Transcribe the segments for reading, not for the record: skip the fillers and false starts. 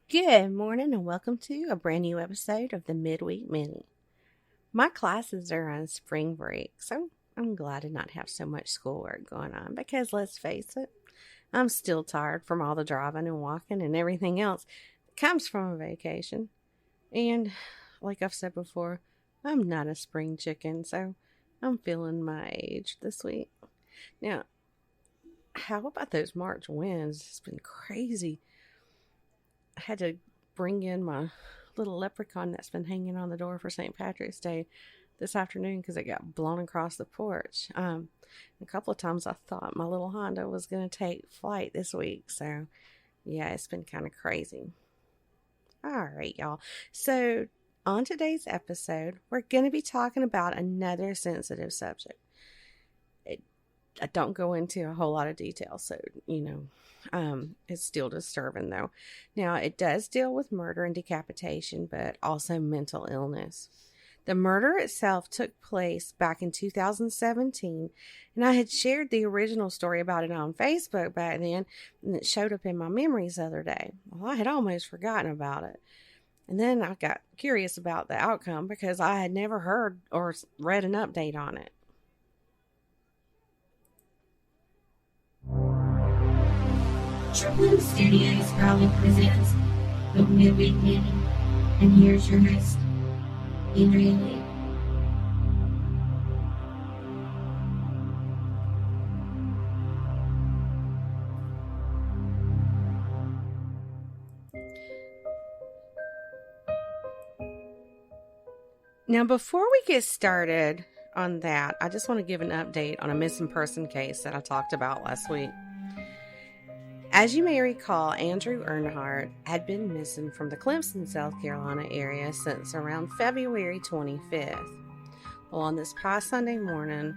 Good morning and welcome to a brand new episode of the Midweek Mini. My classes are on spring break, so I'm glad to not have so much schoolwork going on because let's face it, I'm still tired from all the driving and walking and everything else that comes from a vacation. And like I've said before, I'm not a spring chicken, so I'm feeling my age this week. Now, how about those March winds? It's been crazy. I had to bring in my little leprechaun that's been hanging on the door for St. Patrick's Day this afternoon because it got blown across the porch. A couple of times I thought my little Honda was going to take flight this week. So, yeah, it's been kind of crazy. All right, y'all. So, on today's episode, we're going to be talking about another sensitive subject. I don't go into a whole lot of detail, so, it's still disturbing, though. Now, it does deal with murder and decapitation, but also mental illness. The murder itself took place back in 2017, and I had shared the original story about it on Facebook back then, and it showed up in my memories the other day. Well, I had almost forgotten about it. And then I got curious about the outcome because I had never heard or read an update on it. Triple Studios proudly presents the Midweek Mini, and here's your host, Andrea Lee. Now, before we get started on that, I just want to give an update on a missing person case that I talked about last week. As you may recall, Andrew Earnhardt had been missing from the Clemson, South Carolina area since around February 25th. Well, on this past Sunday morning,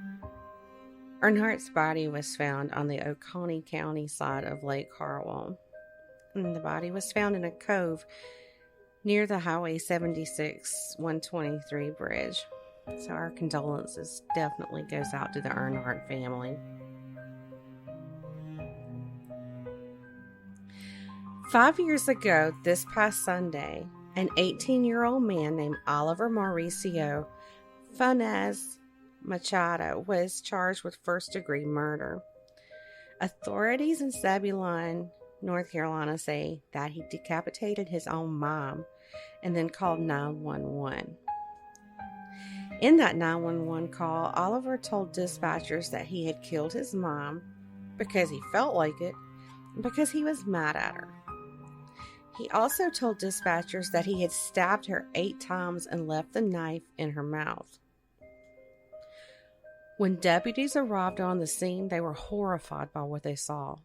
Earnhardt's body was found on the Oconee County side of Lake Hartwell. And the body was found in a cove near the Highway 76 123 bridge. So our condolences definitely goes out to the Earnhardt family. 5 years ago, this past Sunday, an 18-year-old man named Oliver Mauricio Funes Machada was charged with first-degree murder. Authorities in Zebulon, North Carolina say that he decapitated his own mom and then called 911. In that 911 call, Oliver told dispatchers that he had killed his mom because he felt like it and because he was mad at her. He also told dispatchers that he had stabbed her 8 times and left the knife in her mouth. When deputies arrived on the scene, they were horrified by what they saw.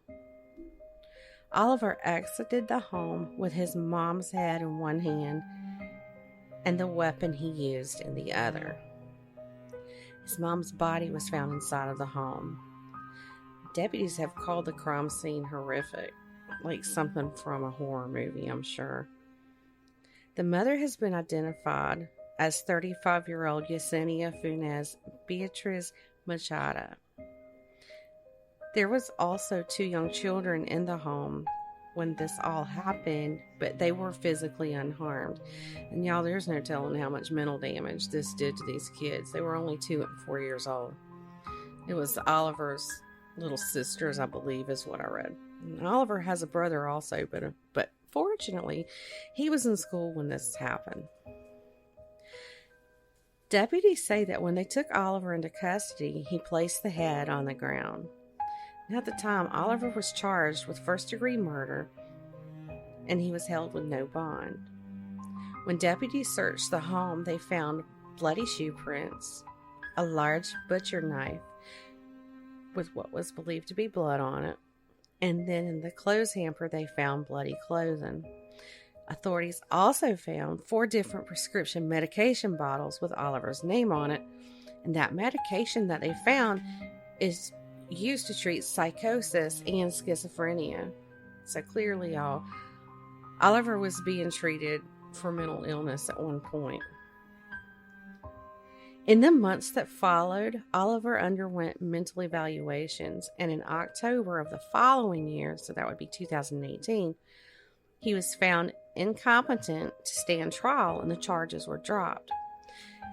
Oliver exited the home with his mom's head in one hand and the weapon he used in the other. His mom's body was found inside of the home. Deputies have called the crime scene horrific. Like something from a horror movie, I'm sure. The mother has been identified as 35-year-old Yesenia Funez Beatriz Machada. There was also 2 young children in the home when this all happened, but they were physically unharmed. And y'all, there's no telling how much mental damage this did to these kids. They were only 2 and 4 years old. It was Oliver's little sisters, I believe, is what I read. And Oliver has a brother also, but fortunately, he was in school when this happened. Deputies say that when they took Oliver into custody, he placed the head on the ground. And at the time, Oliver was charged with first-degree murder, and he was held with no bond. When deputies searched the home, they found bloody shoe prints, a large butcher knife with what was believed to be blood on it, and then in the clothes hamper, they found bloody clothing. Authorities also found 4 different prescription medication bottles with Oliver's name on it, and that medication that they found is used to treat psychosis and schizophrenia. So clearly, Oliver was being treated for mental illness at one point. In the months that followed, Oliver underwent mental evaluations, and in October of the following year, so that would be 2018, he was found incompetent to stand trial and the charges were dropped.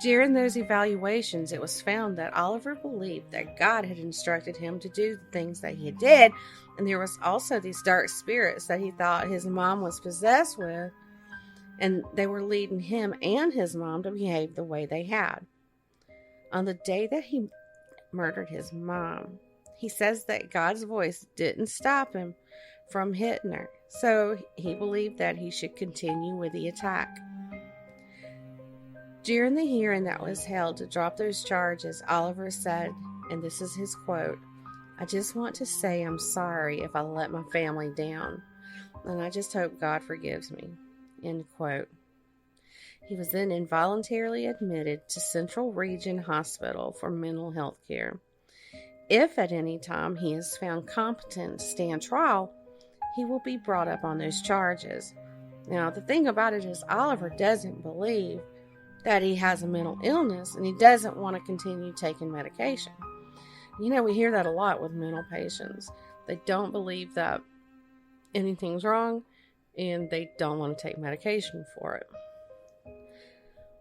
During those evaluations, it was found that Oliver believed that God had instructed him to do the things that he did, and there was also these dark spirits that he thought his mom was possessed with, and they were leading him and his mom to behave the way they had. On the day that he murdered his mom, he says that God's voice didn't stop him from hitting her, so he believed that he should continue with the attack. During the hearing that was held to drop those charges, Oliver said, and this is his quote, "I just want to say I'm sorry if I let my family down, and I just hope God forgives me," end quote. He was then involuntarily admitted to Central Region Hospital for mental health care. If at any time he is found competent to stand trial, he will be brought up on those charges. Now, the thing about it is Oliver doesn't believe that he has a mental illness, and he doesn't want to continue taking medication. You know, we hear that a lot with mental patients. They don't believe that anything's wrong, and they don't want to take medication for it.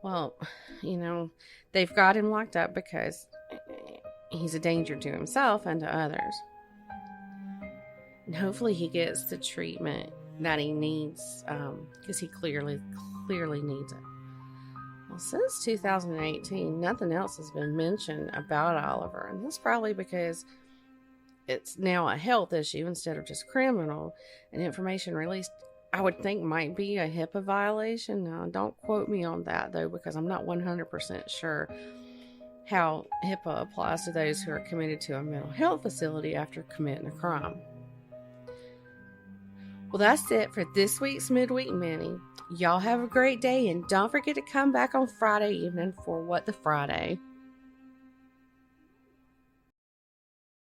Well, you know, they've got him locked up because he's a danger to himself and to others. And hopefully he gets the treatment that he needs, because he clearly needs it. Well, since 2018, nothing else has been mentioned about Oliver, and that's probably because it's now a health issue instead of just criminal, and information released, I would think, might be a HIPAA violation. Now, don't quote me on that, though, because I'm not 100% sure how HIPAA applies to those who are committed to a mental health facility after committing a crime. Well, that's it for this week's Midweek Mini. Y'all have a great day, and don't forget to come back on Friday evening for What the Friday.